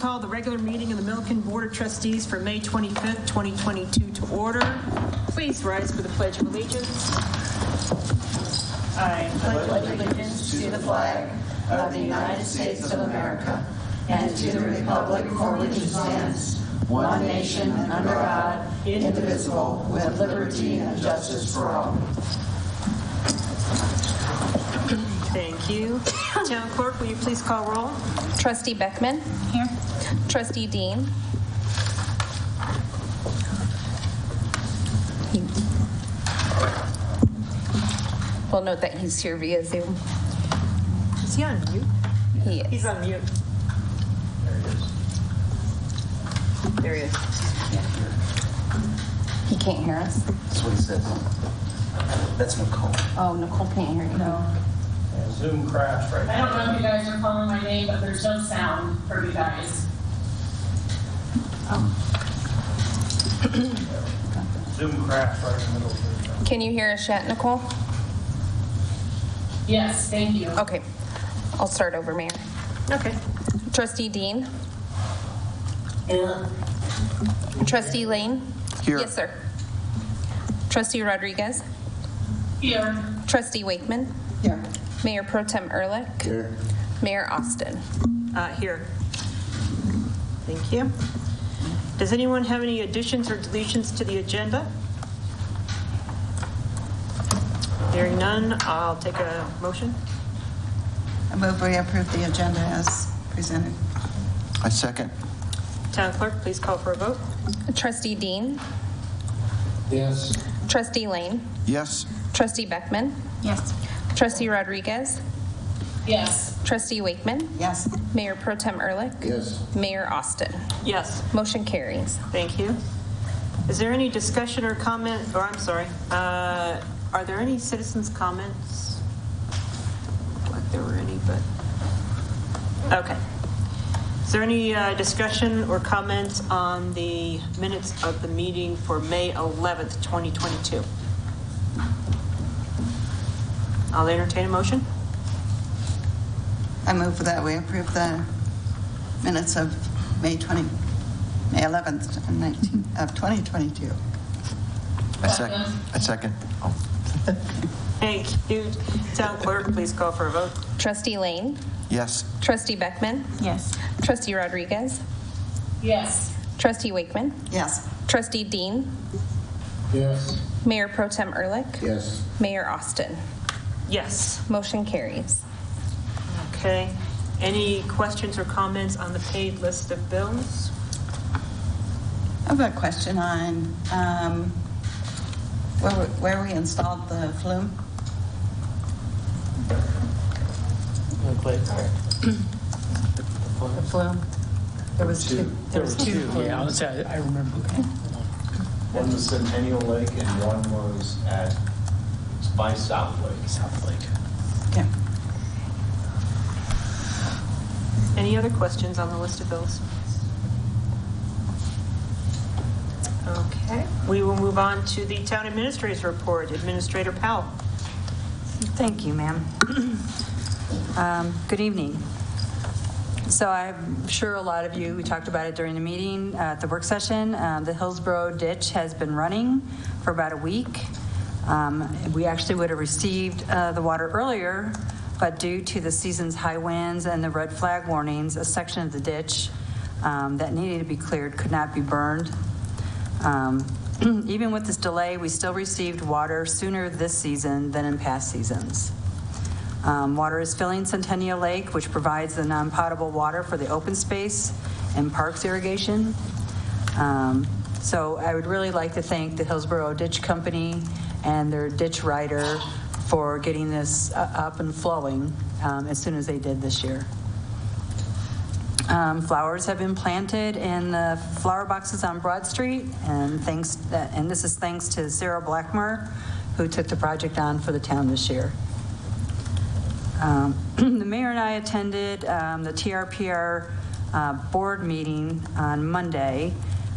Call the regular meeting of the Milliken Board of Trustees for May 25th, 2022 to order. Please rise for the Pledge of Allegiance. I pledge allegiance to the flag of the United States of America and to the republic for which it stands, one nation under God, indivisible, with liberty and justice for all. Thank you. Town Clerk, will you please call roll? Trustee Beckman. Here. Trustee Dean. We'll note that he's here via Zoom. Is he on mute? He is. He's on mute. There he is. He can't hear us. That's what he says. That's Nicole. Oh, Nicole can't hear you. No. Yeah, Zoom crashed right I don't know if you guys are calling my name, but there's no sound for you guys. Zoom crashed right in the middle of the Can you hear us yet, Nicole? Yes, thank you. Okay. I'll start over, Mayor. Okay. Trustee Dean. Here. Trustee Lane. Here. Yes, sir. Trustee Rodriguez. Here. Trustee Wakeman. Here. Mayor Pro Tem Ehrlich. Here. Mayor Austin. Here. Thank you. Does anyone have any additions or deletions to the agenda? Hearing none, I'll take a motion. I move we approve the agenda as presented. I second. Town Clerk, please call for a vote. Trustee Dean. Yes. Trustee Lane. Yes. Trustee Beckman. Yes. Trustee Rodriguez. Yes. Trustee Wakeman. Yes. Mayor Pro Tem Ehrlich. Yes. Mayor Austin. Yes. Motion carries. Thank you. Is there any discussion or comment, or I'm sorry, are there any citizens' comments? Like there were any, but, okay. Is there any discussion or comments on the minutes of the meeting for May 11th, 2022? I'll entertain a motion. I move that we approve the minutes of May 11th and 19th of 2022. I second. Oh. Thank you. Town Clerk, please call for a vote. Trustee Lane. Yes. Trustee Beckman. Yes. Trustee Rodriguez. Yes. Trustee Wakeman. Yes. Trustee Dean. Yes. Mayor Pro Tem Ehrlich. Yes. Mayor Austin. Yes. Motion carries. Okay. Any questions or comments on the paid list of bills? I have a question on where we installed the flume. The flume. There was two. Yeah, I remember. One was Centennial Lake and one was by South Lake. South Lake. Okay. Any other questions on the list of bills? Okay. We will move on to the town administrator's report. Administrator Powell. Thank you, ma'am. Good evening. So I'm sure a lot of you, we talked about it during the meeting at the work session. The Hillsborough ditch has been running for about a week. We actually would have received the water earlier, but due to the season's high winds and the red flag warnings, a section of the ditch that needed to be cleared could not be burned. Even with this delay, we still received water sooner this season than in past seasons. Water is filling Centennial Lake, which provides the non-potable water for the open space and parks irrigation. So I would really like to thank the Hillsborough Ditch Company and their ditch rider for getting this up and flowing as soon as they did this year. Flowers have been planted in the flower boxes on Broad Street, and this is thanks to Sarah Blackmore, who took the project on for the town this year. The mayor and I attended the TRPR board meeting on Monday.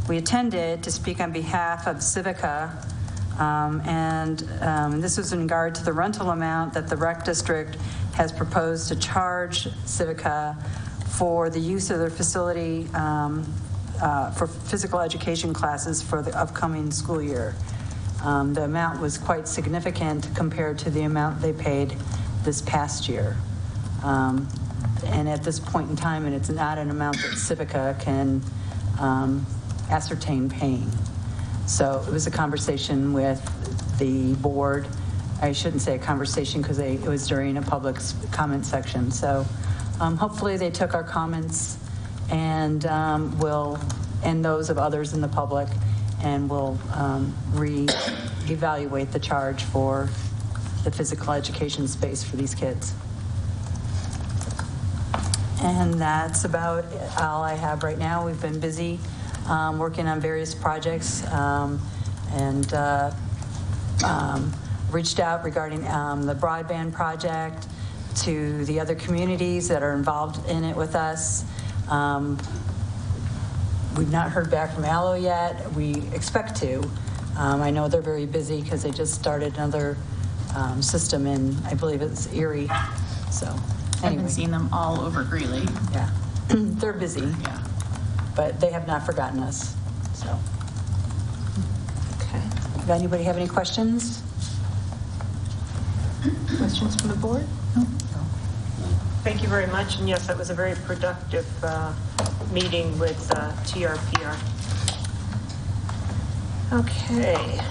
We attended to speak on behalf of Civica, and this was in regard to the rental amount that the rec district has proposed to charge Civica for the use of their facility for physical education classes for the upcoming school year. The amount was quite significant compared to the amount they paid this past year. And at this point in time, and it's not an amount that Civica can ascertain paying. So it was a conversation with the board. I shouldn't say a conversation because it was during a public comment section. So hopefully they took our comments and those of others in the public, and will re-evaluate the charge for the physical education space for these kids. And that's about all I have right now. We've been busy working on various projects and reached out regarding the broadband project to the other communities that are involved in it with us. We've not heard back from Allo yet. We expect to. I know they're very busy because they just started another system in, I believe it's Erie. So I've anyway. been seeing them all over Greeley. Yeah, they're busy, Yeah. but they have not forgotten us, so. Okay. Does anybody have any questions? Questions from the board? Thank you very much, and yes, that was a very productive meeting with TRPR. Okay.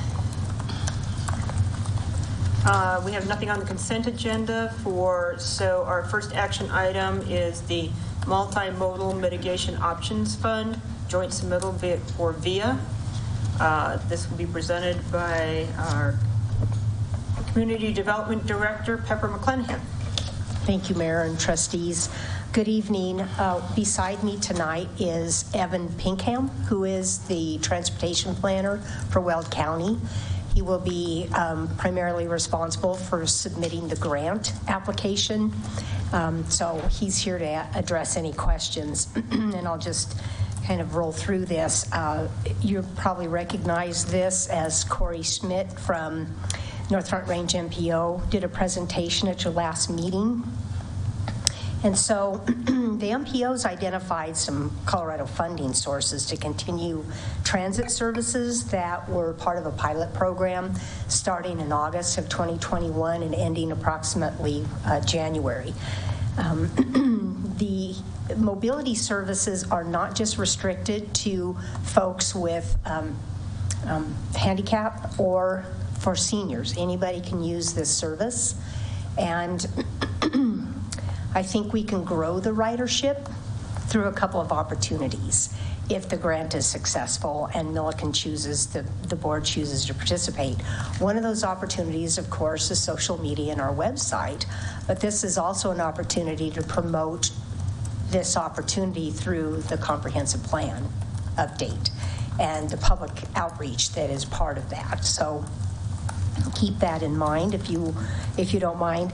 We have nothing on the consent agenda so our first action item is the Multimodal Mitigation Options Fund, joint submittal for VIA. This will be presented by our Community Development Director, Pepper McClanahan. Thank you, Mayor and trustees. Good evening. Beside me tonight is Evan Pinkham, who is the transportation planner for Weld County. He will be primarily responsible for submitting the grant application. So he's here to address any questions. And I'll just kind of roll through this. You probably recognize this as Corey Schmidt from North Front Range MPO did a presentation at your last meeting. And so the MPOs identified some Colorado funding sources to continue transit services that were part of a pilot program starting in August of 2021 and ending approximately January. The mobility services are not just restricted to folks with handicap or for seniors. Anybody can use this service. And I think we can grow the ridership through a couple of opportunities if the grant is successful and Milliken chooses, the board chooses to participate. One of those opportunities, of course, is social media and our website, but this is also an opportunity to promote this opportunity through the comprehensive plan update and the public outreach that is part of that. So keep that in mind if you don't mind.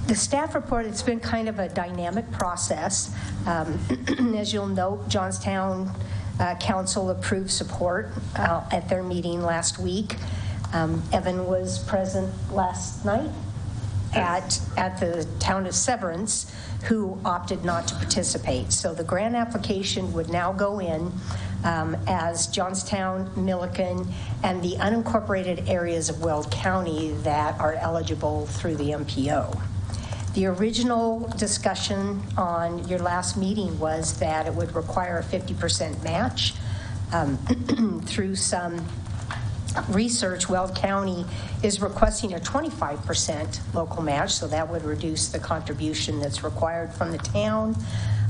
The staff report, it's been kind of a dynamic process. As you'll note, Johnstown Council approved support at their meeting last week. Evan was present last night at the town of Severance, who opted not to participate. So the grant application would now go in as Johnstown, Milliken, and the unincorporated areas of Weld County that are eligible through the MPO. The original discussion on your last meeting was that it would require a 50% match. Through some research, Weld County is requesting a 25% local match, so that would reduce the contribution that's required from the town.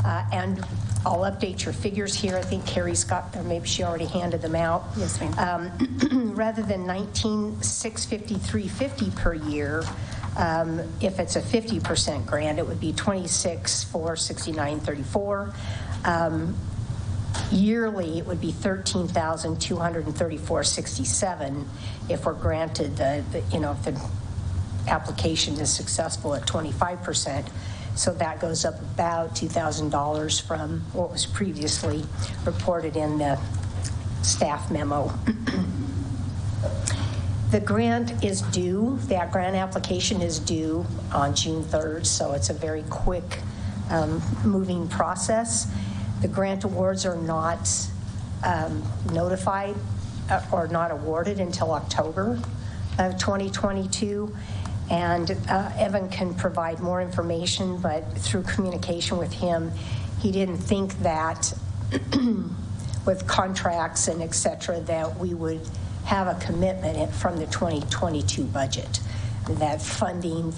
And I'll update your figures here. I think Carrie's got, or maybe she already handed them out. Yes, ma'am. Rather than $19,653.50 per year, if it's a 50% grant, it would be $26,469.34. Yearly, it would be $13,234.67 if we're granted if the application is successful at 25%. So that goes up about $2,000 from what was previously reported in the staff memo. The grant is due, that grant application is due on June 3rd, so it's a very quick moving process. The grant awards are not notified or not awarded until October of 2022. And Evan can provide more information, but through communication with him, he didn't think that with contracts and et cetera, that we would have a commitment from the 2022 budget, that funding,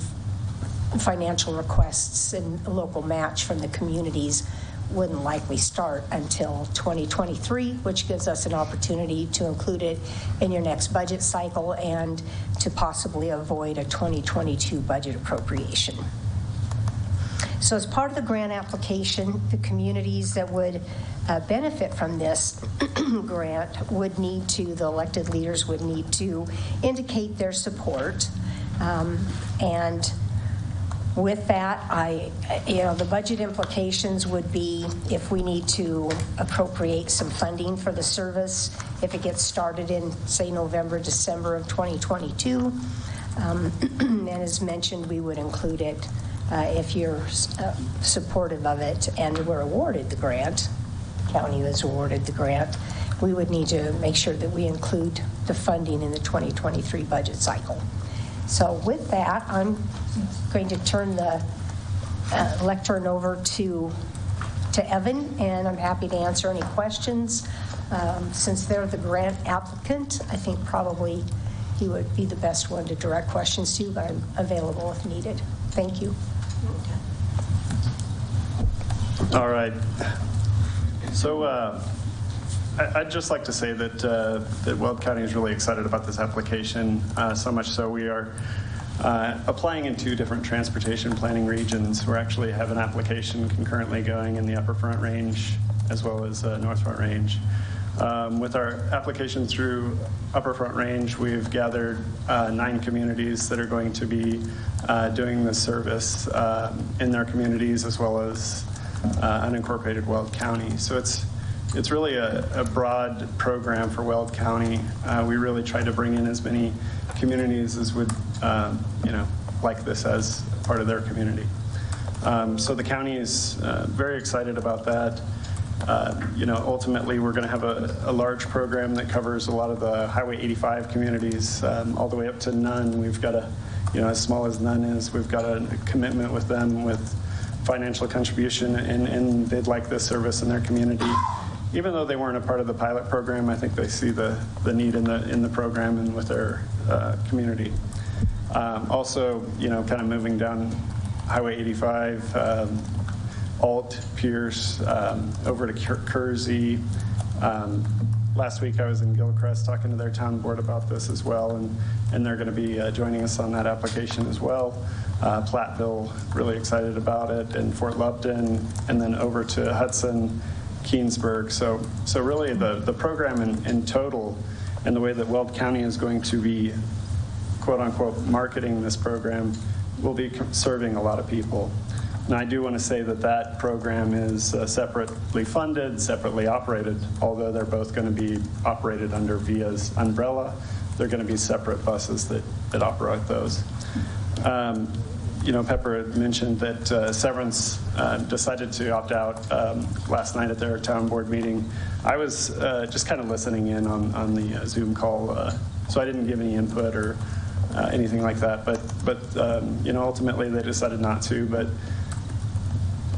financial requests, and local match from the communities wouldn't likely start until 2023, which gives us an opportunity to include it in your next budget cycle and to possibly avoid a 2022 budget appropriation. So as part of the grant application, the communities that would benefit from this grant would need to, the elected leaders would need to indicate their support. And with that, the budget implications would be if we need to appropriate some funding for the service, if it gets started in, say, November, December of 2022. And as mentioned, we would include it if you're supportive of it and we're awarded the grant, county is awarded the grant, we would need to make sure that we include the funding in the 2023 budget cycle. So with that, I'm going to turn the lectern over to Evan, and I'm happy to answer any questions. Since they're the grant applicant, I think probably he would be the best one to direct questions to, but I'm available if needed. Thank you. All right. So I'd just like to say that Weld County is really excited about this application, so much so we are applying in 2 different transportation planning regions. We actually have an application concurrently going in the Upper Front Range as well as North Front Range. With our application through Upper Front Range, we've gathered 9 communities that are going to be doing this service in their communities, as well as unincorporated Weld County. So it's really a broad program for Weld County. We really try to bring in as many communities as would, like this as part of their community. So the county is very excited about that. Ultimately, we're going to have a large program that covers a lot of the Highway 85 communities, all the way up to Nunn. We've got as small as Nunn is, we've got a commitment with them with financial contribution, and they'd like this service in their community. Even though they weren't a part of the pilot program, I think they see the need in the program and with their community. Also, kind of moving down Highway 85, Alt, Pierce, over to Kersey. Last week I was in Gilchrist talking to their town board about this as well, and they're going to be joining us on that application as well. Platteville, really excited about it, and Fort Lupton, and then over to Hudson, Keensburg. So really the program in total, and the way that Weld County is going to be, quote unquote, marketing this program, will be serving a lot of people. And I do want to say that program is separately funded, separately operated, although they're both going to be operated under VIA's umbrella. They're going to be separate buses that operate those. Pepper mentioned that Severance decided to opt out last night at their town board meeting. I was just kind of listening in on the Zoom call, so I didn't give any input or anything like that. But ultimately they decided not to. But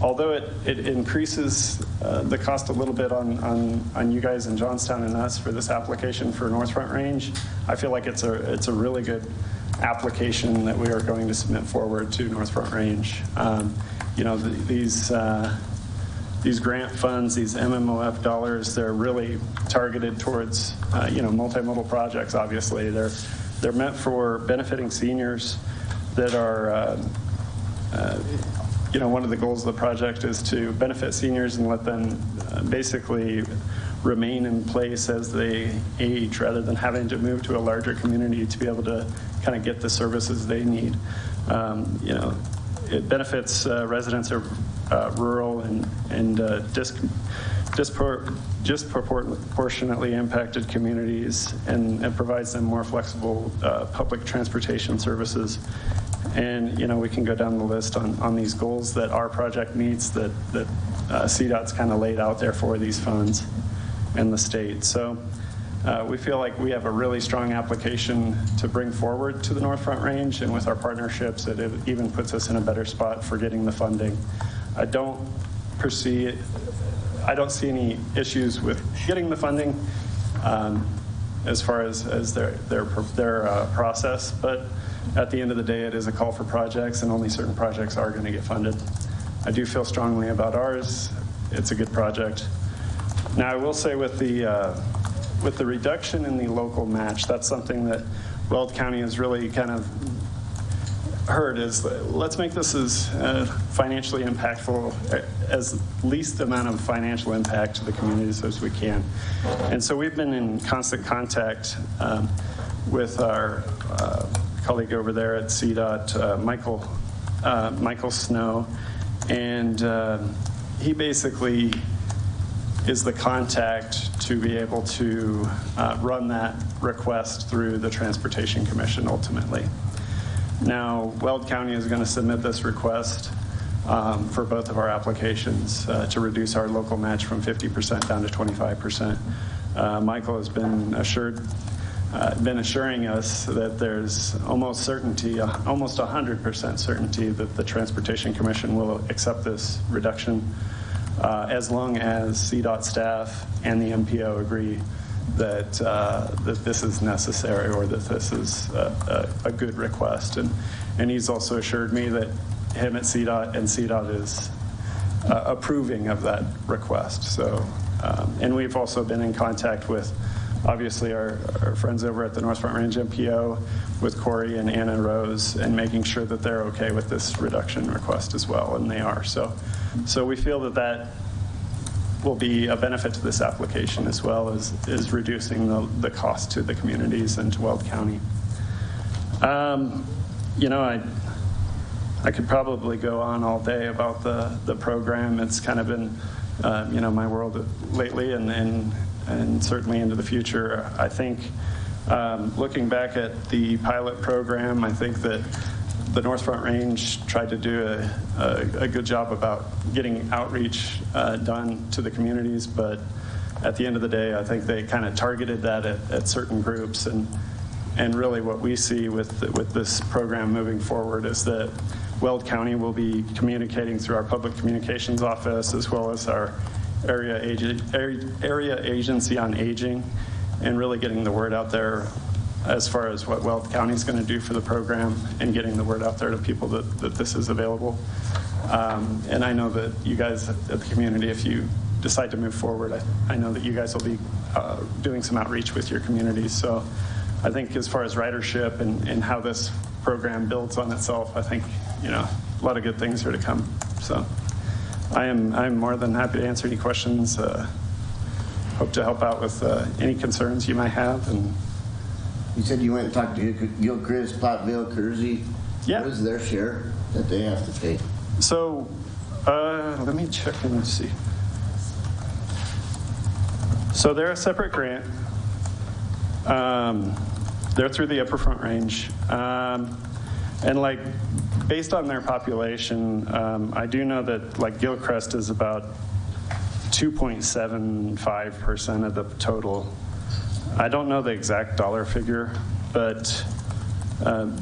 although it increases the cost a little bit on you guys in Johnstown and us for this application for North Front Range, I feel like it's a really good application that we are going to submit forward to North Front Range. These grant funds, these MMOF dollars, they're really targeted towards multimodal projects. Obviously, they're meant for benefiting seniors that are. One of the goals of the project is to benefit seniors and let them basically remain in place as they age, rather than having to move to a larger community to be able to kind of get the services they need. It benefits residents of rural and disproportionately impacted communities, and provides them more flexible public transportation services. And, we can go down the list on these goals that our project meets that CDOT's kind of laid out there for these funds and the state. So we feel like we have a really strong application to bring forward to the North Front Range, and with our partnerships, it even puts us in a better spot for getting the funding. I don't see any issues with getting the funding as far as their process, but at the end of the day, it is a call for projects, and only certain projects are going to get funded. I do feel strongly about ours. It's a good project. Now, I will say with the reduction in the local match, that's something that Weld County has really kind of heard is, let's make this as financially impactful, as least amount of financial impact to the communities as we can. And so we've been in constant contact with our colleague over there at CDOT, Michael Snow, and he basically is the contact to be able to run that request through the Transportation Commission ultimately. Now, Weld County is going to submit this request for both of our applications to reduce our local match from 50% down to 25%. Michael has been assuring us that there's almost certainty, almost 100% certainty that the Transportation Commission will accept this reduction as long as CDOT staff and the MPO agree that this is necessary, or that this is a good request. And he's also assured me that him at CDOT and CDOT is approving of that request. So, and we've also been in contact with, obviously, our friends over at the North Front Range MPO, with Corey and Anna Rose, and making sure that they're okay with this reduction request as well, and they are. So we feel that will be a benefit to this application, as well as reducing the cost to the communities and to Weld County. I could probably go on all day about the program. It's kind of been, my world lately, and certainly into the future. I think looking back at the pilot program, I think that the North Front Range tried to do a good job about getting outreach done to the communities, but at the end of the day, I think they kind of targeted that at certain groups, and really what we see with this program moving forward is that Weld County will be communicating through our public communications office, as well as our area agency on aging, and really getting the word out there as far as what Weld County is going to do for the program, and getting the word out there to people that this is available. And I know that you guys at the community, if you decide to move forward, I know that you guys will be doing some outreach with your communities. So I think as far as ridership and how this program builds on itself, I think, a lot of good things are to come. So I'm more than happy to answer any questions. Hope to help out with any concerns you might have. And you said you went and talked to Gilchrist, Platteville, Kersey. Yeah. What is their share that they have to pay? So let me check and see. So they're a separate grant. They're through the Upper Front Range. And based on their population, I do know that Gilchrist is about 2.75% of the total. I don't know the exact dollar figure, but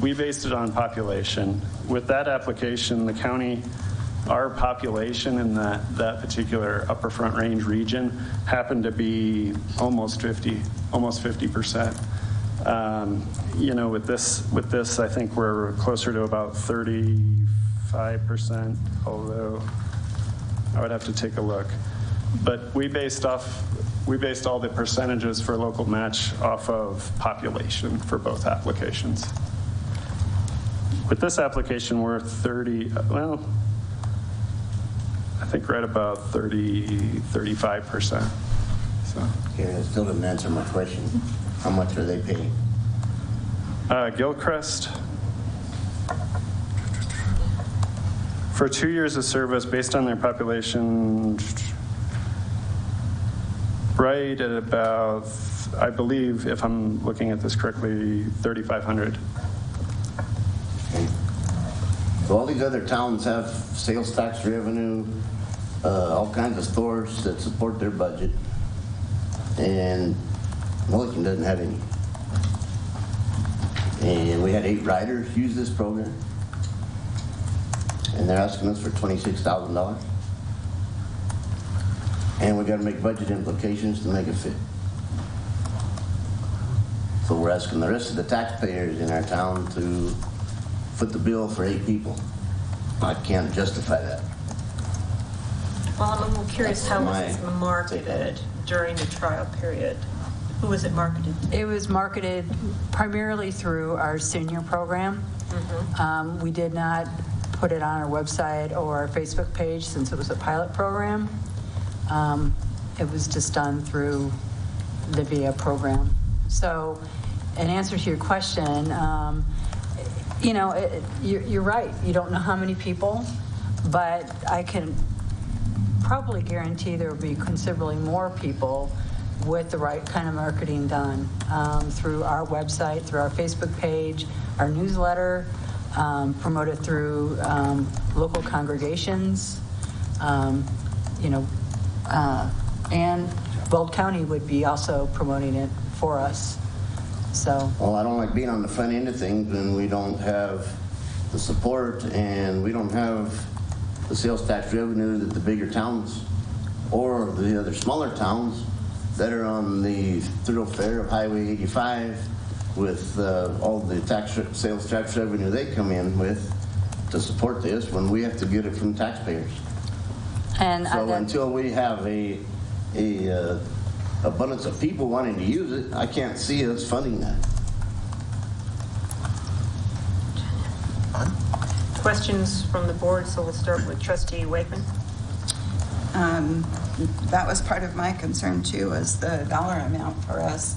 we based it on population. With that application, the county, our population in that particular Upper Front Range region happened to be almost 50%. With this, I think we're closer to about 35%, although I would have to take a look. But we based all the percentages for local match off of population for both applications. With this application, we're I think right about 35%. So. Okay, that still doesn't answer my question. How much are they paying? Gilchrist, for 2 years of service, based on their population, right at about, I believe, if I'm looking at this correctly, 3,500. Okay. So all these other towns have sales tax revenue, all kinds of stores that support their budget, and Milliken doesn't have any. And we had 8 riders use this program, and they're asking us for $26,000. And we got to make budget implications to make it fit. So we're asking the rest of the taxpayers in our town to foot the bill for 8 people. I can't justify that. Well, I'm a little curious how That's was my it marketed during the trial period? Who was it marketed to? It was marketed primarily through our senior program. We did not put it on our website or our Facebook page since it was a pilot program. It was just done through the VIA program. So, in answer to your question, you know, you're right. You don't know how many people, but I can probably guarantee there will be considerably more people with the right kind of marketing done through our website, through our Facebook page, our newsletter, promoted through local congregations, you know, and Weld County would be also promoting it for us. So. Well, I don't like being on the front end of things when we don't have the support and we don't have the sales tax revenue that the bigger towns or the other smaller towns that are on the thoroughfare of Highway 85 with all the sales tax revenue they come in with to support this when we have to get it from taxpayers. And so until we have a abundance of people wanting to use it, I can't see us funding that. Questions from the board, so we'll start with Trustee Wakeman. That was part of my concern too, was the dollar amount for us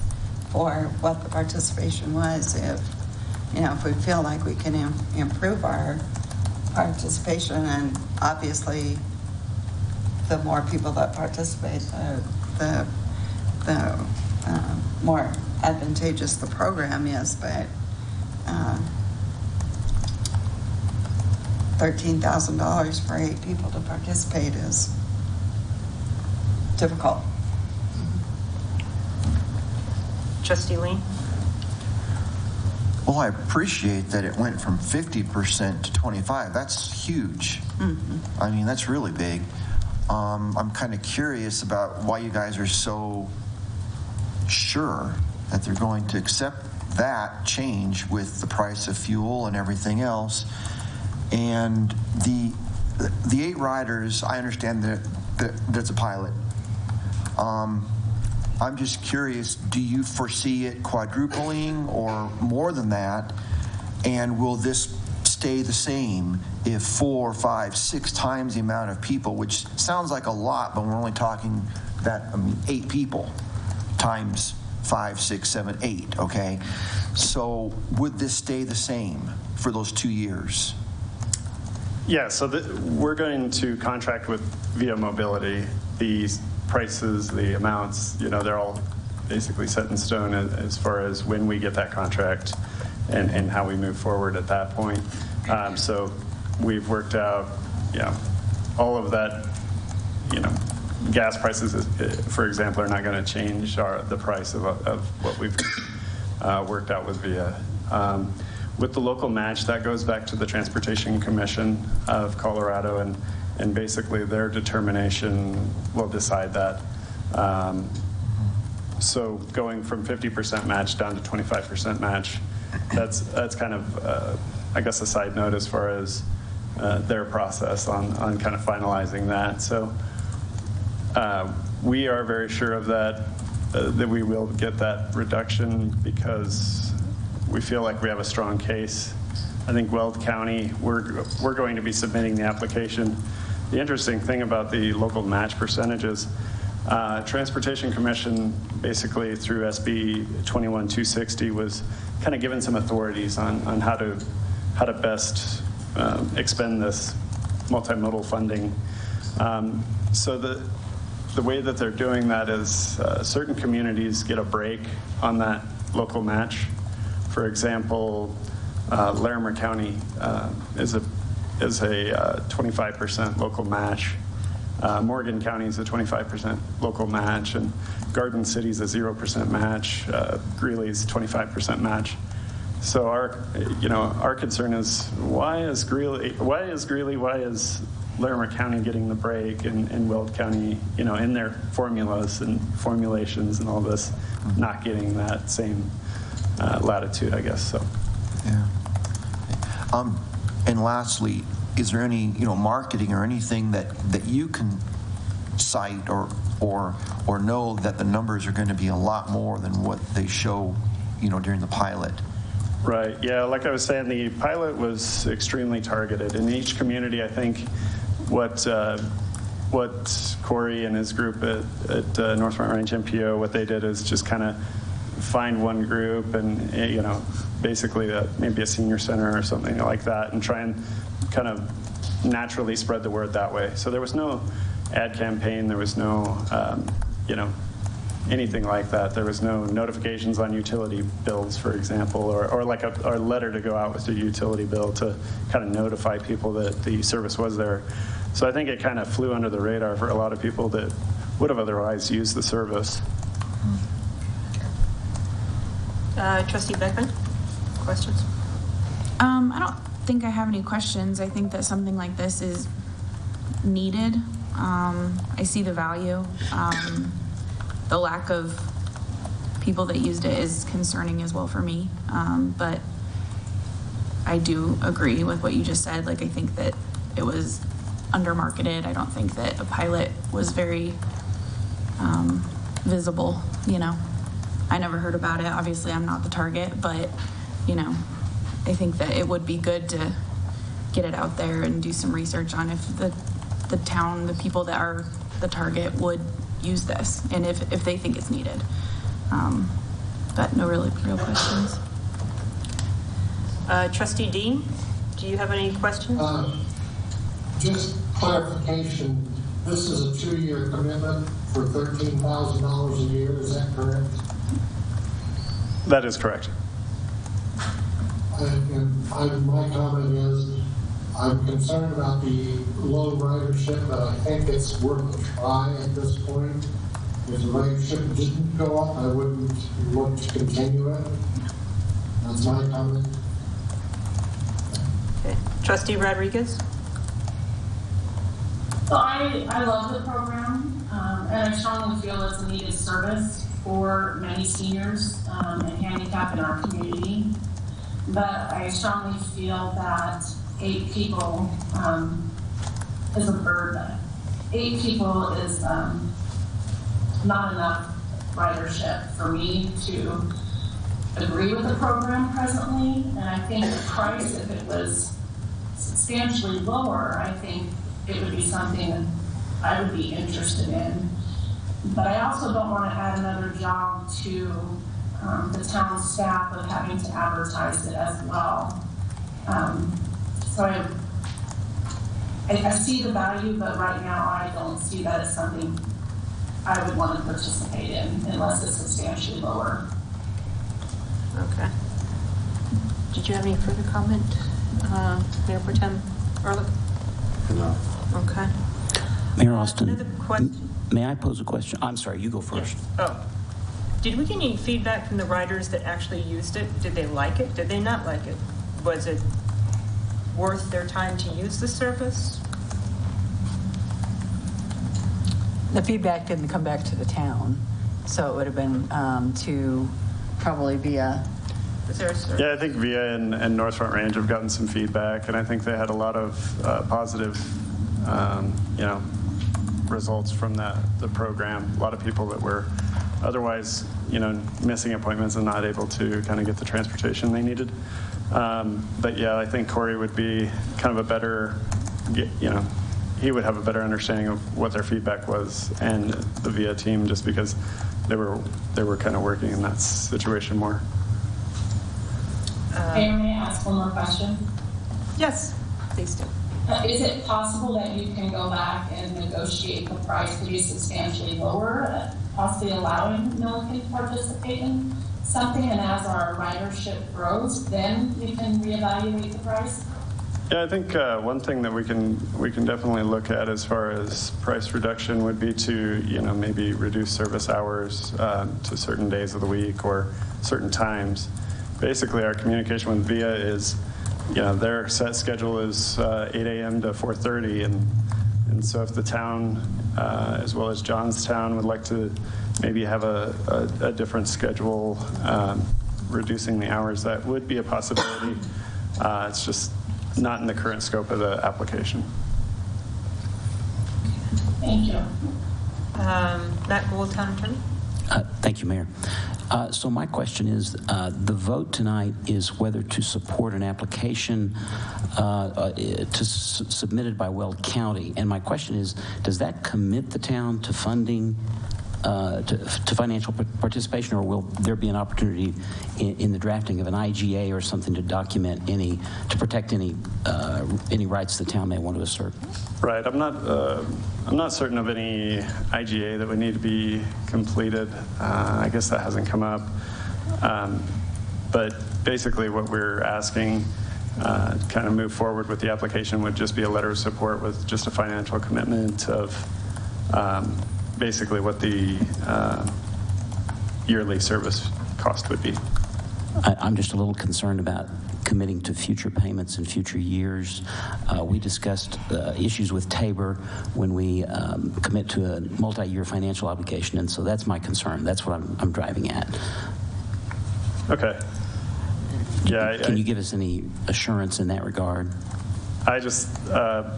for what the participation was. If, you know, if we feel like we can improve our participation, and obviously the more people that participate, the more advantageous the program is, but $13,000 for 8 people to participate is difficult. Trustee Lean? Well, I appreciate that it went from 50% to 25%. That's huge. I mean, that's really big. I'm kind of curious about why you guys are so sure that they're going to accept that change with the price of fuel and everything else. And the 8 riders, I understand that it's a pilot. I'm just curious, do you foresee it quadrupling or more than that? And will this stay the same if 4, 5, 6 times the amount of people, which sounds like a lot, but we're only talking that, 8 people times 5, 6, 7, 8, okay? So would this stay the same for those 2 years? Yeah, so we're going to contract with Via Mobility. The prices, the amounts, you know, they're all basically set in stone as far as when we get that contract and how we move forward at that point. So we've worked out, all of that, gas prices, for example, are not going to change the price of what we've worked out with Via. With the local match, that goes back to the Transportation Commission of Colorado, and basically their determination will decide that. So going from 50% match down to 25% match, that's kind of, I guess, a side note as far as their process on kind of finalizing that. So we are very sure of that we will get that reduction because we feel like we have a strong case. I think Weld County, we're going to be submitting the application. The interesting thing about the local match percentages, Transportation Commission basically through SB 21260 was kind of given some authorities on how to best expend this multimodal funding. So the way that they're doing that is certain communities get a break on that local match. For example, Larimer County is is a 25% local match. Morgan County is a 25% local match, and Garden City is a 0% match. Greeley is a 25% match. So our concern is why is Greeley, why is Larimer County getting the break and Weld County, in their formulas and formulations and all this, not getting that same latitude, I guess. So. Yeah. And lastly, is there any, marketing or anything that you can cite or know that the numbers are going to be a lot more than what they show, during the pilot? Right. Yeah. Like I was saying, the pilot was extremely targeted. In each community, I think what Corey and his group at North Front Range MPO, what they did is just kind of find one group and, basically maybe a senior center or something like that, and try and kind of naturally spread the word that way. So there was no ad campaign. There was no, anything like that. There was no notifications on utility bills, for example, or like a letter to go out with the utility bill to kind of notify people that the service was there. So I think it kind of flew under the radar for a lot of people that would have otherwise used the service. Trustee Beckman, questions? I don't think I have any questions. I think that something like this is needed. I see the value. The lack of people that used it is concerning as well for me. But I do agree with what you just said. Like, I think that it was undermarketed. I don't think that a pilot was very visible, I never heard about it. Obviously, I'm not the target, but, I think that it would be good to get it out there and do some research on if the town, the people that are the target would use this, and if they think it's needed. But no real questions. Trustee Dean, do you have any questions? Just clarification, this is a 2-year commitment for $13,000 a year, is that correct? That is correct. My comment is, I'm concerned about the low ridership, but I think it's worth a try at this point. If the ridership didn't go up, I wouldn't look to continue it. That's my comment. Okay. Trustee Rodriguez? So I love the program, and I strongly feel it's a needed service for many seniors and handicapped in our community. But I strongly feel that 8 people is a burden. 8 people is not enough ridership for me to agree with the program presently. And I think the price, if it was substantially lower, I think it would be something that I would be interested in. But I also don't want to add another job to the town staff of having to advertise it as well. So I see the value, but right now I don't see that as something I would want to participate in unless it's substantially lower. Okay. Did you have any further comment, Mayor Pro Tem Ehrlich? No. Okay. Mayor Austin, Another question. may I pose a question? I'm sorry, you go first. Oh. Did we get any feedback from the riders that actually used it? Did they like it? Did they not like it? Was it worth their time to use the service? The feedback didn't come back to the town, so it would have been to probably via. Is there a service? Yeah, I think VIA and North Front Range have gotten some feedback, and I think they had a lot of positive, results from the program. A lot of people that were otherwise, missing appointments and not able to kind of get the transportation they needed. But yeah, I think Corey would be kind of a better, he would have a better understanding of what their feedback was, and the VIA team, just because they were kind of working in that situation more. May I ask one more question? Yes, please do. Is it possible that you can go back and negotiate the price to be substantially lower, possibly allowing Milliken to participate in something, and as our ridership grows, then we can reevaluate the price? Yeah, I think one thing that we can definitely look at as far as price reduction would be to, maybe reduce service hours to certain days of the week or certain times. Basically, our communication with VIA is, their set schedule is 8 a.m. to 4:30, and so if the town, as well as Johnstown, would like to maybe have a different schedule, reducing the hours, that would be a possibility. It's just not in the current scope of the application. Thank you. Matt Gould, Town Attorney. Thank you, Mayor. So my question is, the vote tonight is whether to support an application submitted by Weld County. And my question is, does that commit the town to funding, to financial participation, or will there be an opportunity in the drafting of an IGA or something to document to protect any rights the town may want to assert? Right. I'm not certain of any IGA that would need to be completed. I guess that hasn't come up. But basically, what we're asking to kind of move forward with the application would just be a letter of support with just a financial commitment of basically what the yearly service cost would be. I'm just a little concerned about committing to future payments in future years. We discussed issues with Tabor when we commit to a multi-year financial obligation, and so that's my concern. That's what I'm driving at. Okay. Yeah. Can you give us any assurance in that regard? I just,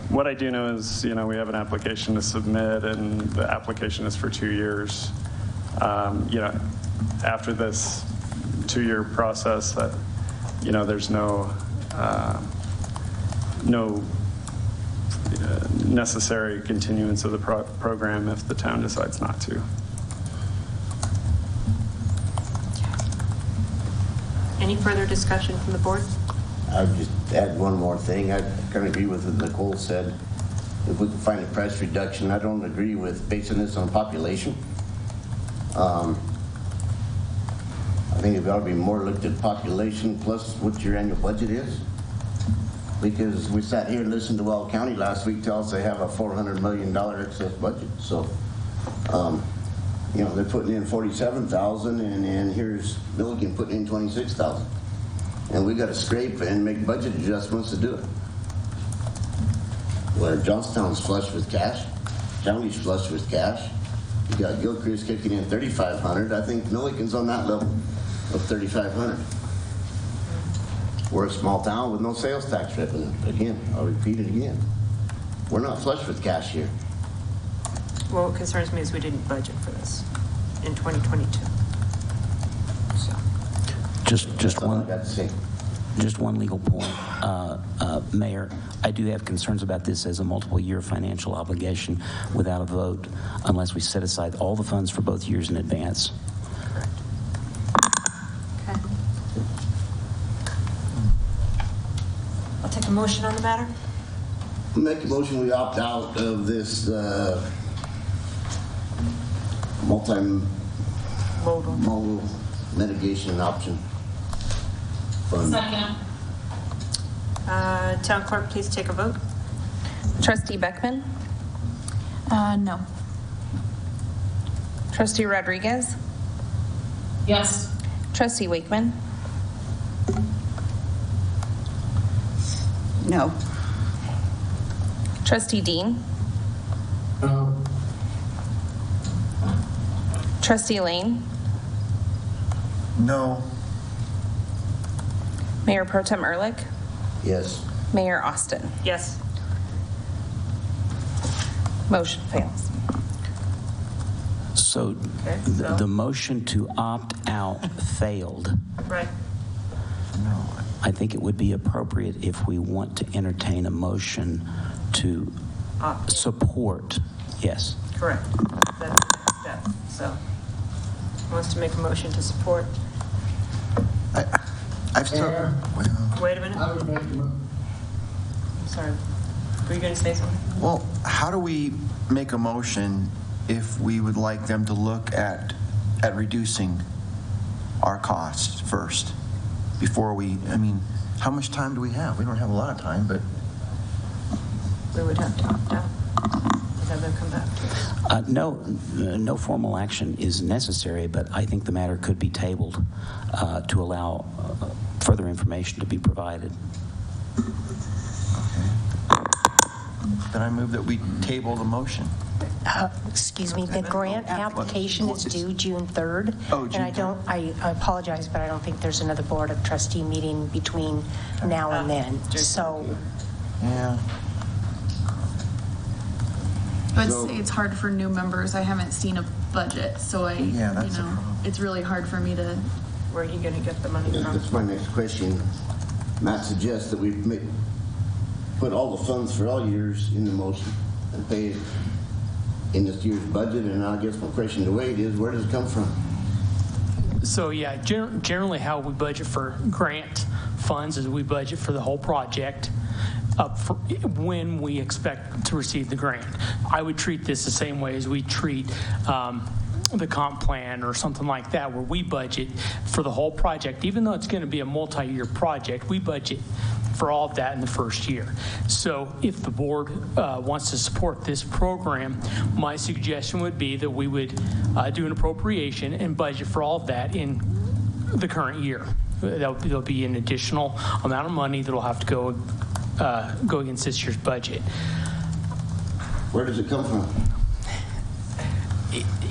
what I do know is, we have an application to submit, and the application is for 2 years. After this 2-year process, that, there's no necessary continuance of the program if the town decides not to. Any further discussion from the board? I'll just add one more thing. I kind of agree with what Nicole said. If we can find a price reduction, I don't agree with basing this on population. I think it ought to be more looked at population plus what your annual budget is. Because we sat here and listened to Weld County last week tell us they have a $400 million excess budget. So, they're putting in $47,000 and here's Milligan putting in $26,000. And we got to scrape and make budget adjustments to do it. Where Johnstown's flush with cash, County's flush with cash. You got Gilchrist kicking in $3,500. I think Milligan's on that level of $3,500. We're a small town with no sales tax revenue. Again, I'll repeat it again. We're not flush with cash here. Well, what concerns me is we didn't budget for this in 2022. Just one. I got to say. Just one legal point, Mayor. I do have concerns about this as a multiple-year financial obligation without a vote, unless we set aside all the funds for both years in advance. Okay. I'll take a motion on the matter. Make a motion we opt out of this multi-modal mitigation option fund. Second. Town clerk, please take a vote. Trustee Beckman? No. Trustee Rodriguez? Yes. Trustee Wakeman? No. Trustee Dean? No. Trustee Lane? No. Mayor Pro Tem Ehrlich? Yes. Mayor Austin? Yes. Motion fails. So Okay, the motion to opt out failed. Right. I think it would be appropriate if we want to entertain a motion to support. Yes. Correct. That's the next step. So, who wants to make a motion to support? I've still. Wait a minute. I would make I'm sorry. Were you going to say something? Well, how do we make a motion if we would like them to look at reducing our costs first before we, how much time do we have? We don't have a lot of time, but we would have to opt out. Have them come back to us. No formal action is necessary, but I think the matter could be tabled to allow further information to be provided. Then I move that we table the motion. Excuse me, the grant application is due June 3rd. Oh, June 3rd. I apologize, but I don't think there's another Board of Trustee meeting between now and then. So, Yeah. I would say it's hard for new members. I haven't seen a budget, so Yeah, that's a problem. it's really hard for me to. Where are you going to get the money from? That's my next question. Matt suggests that we put all the funds for all years in the motion and pay it in this year's budget, and I guess my question to Wade is, where does it come from? So yeah, generally how we budget for grant funds is we budget for the whole project up for when we expect to receive the grant. I would treat this the same way as we treat the comp plan or something like that, where we budget for the whole project. Even though it's going to be a multi-year project, we budget for all of that in the first year. So if the board wants to support this program, my suggestion would be that we would do an appropriation and budget for all of that in the current year. There'll be an additional amount of money that'll have to go against this year's budget. Where does it come from?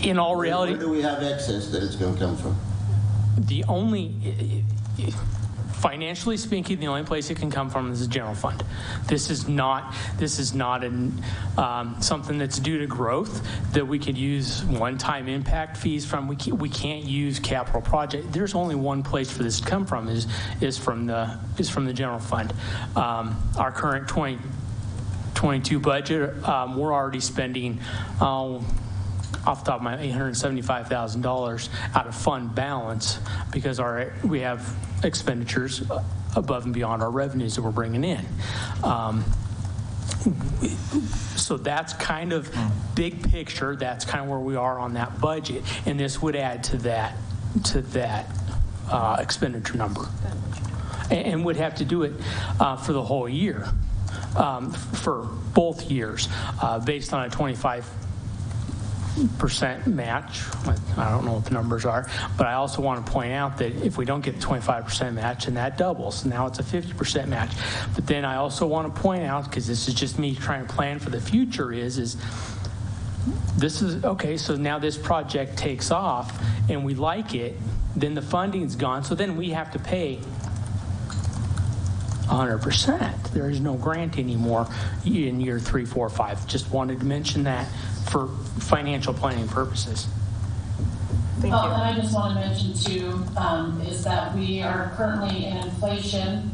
In all reality, where do we have excess that it's going to come from? the only, financially speaking, the only place it can come from is the general fund. This is not something that's due to growth that we could use one-time impact fees from. We can't use capital project. There's only one place for this to come from is from the general fund. Our current 2022 budget, we're already spending off the top of my $875,000 out of fund balance because we have expenditures above and beyond our revenues that we're bringing in. So that's kind of big picture. That's kind of where we are on that budget, and this would add to that expenditure number, and would have to do it for the whole year, for both years, based on a 25% match. I don't know what the numbers are, but I also want to point out that if we don't get the 25% match, and that doubles, now it's a 50% match. But then I also want to point out, because this is just me trying to plan for the future, is this is okay. So now this project takes off, and we like it, then the funding's gone. So then we have to pay 100%. There is no grant anymore in year 3, 4, 5. Just wanted to mention that for financial planning purposes. And I just want to mention too, is that we are currently in inflation,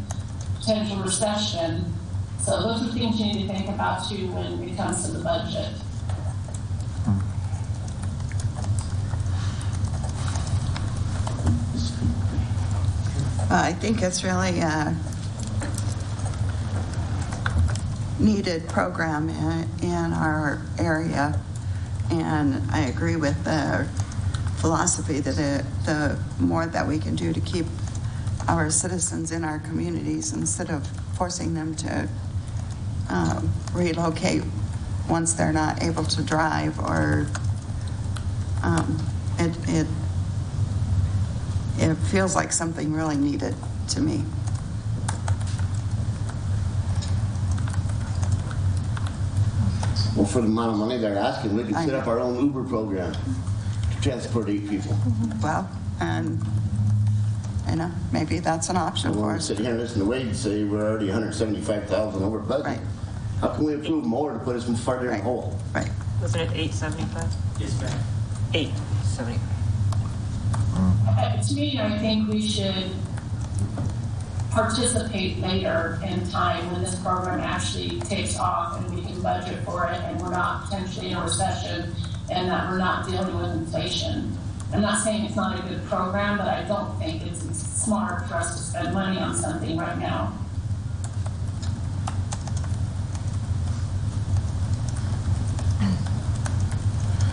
potential recession. So those are things you need to think about too when it comes to the budget. I think it's really a needed program in our area, and I agree with the philosophy that the more that we can do to keep our citizens in our communities instead of forcing them to relocate once they're not able to drive, or it feels like something really needed to me. Well, for the amount of money they're asking, we could set up our own Uber program to transport 8 people. Well, and maybe that's an option for us. Sit here and listen to Wade say we're already $175,000 over budget. Right. How can we approve more to put us farther in the hole? Right. Wasn't it 875? Yes, ma'am. 875. To me, I think we should participate later in time when this program actually takes off and we can budget for it and we're not potentially in a recession and that we're not dealing with inflation. I'm not saying it's not a good program, but I don't think it's smart for us to spend money on something right now.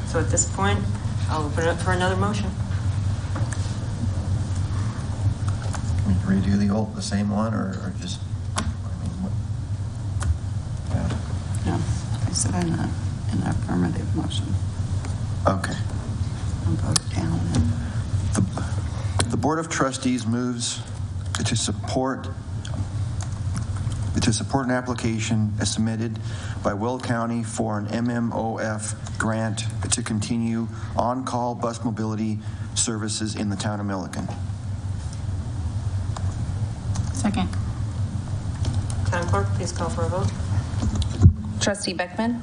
So at this point, I'll open it up for another motion. We redo the same one, or just, I mean, what? Yeah. No, I said in an affirmative motion. Okay. I'll vote down. The Board of Trustees moves to support an application as submitted by Will County for an MMOF grant to continue on-call bus mobility services in the town of Milliken. Second. Town clerk, please call for a vote. Trustee Beckman?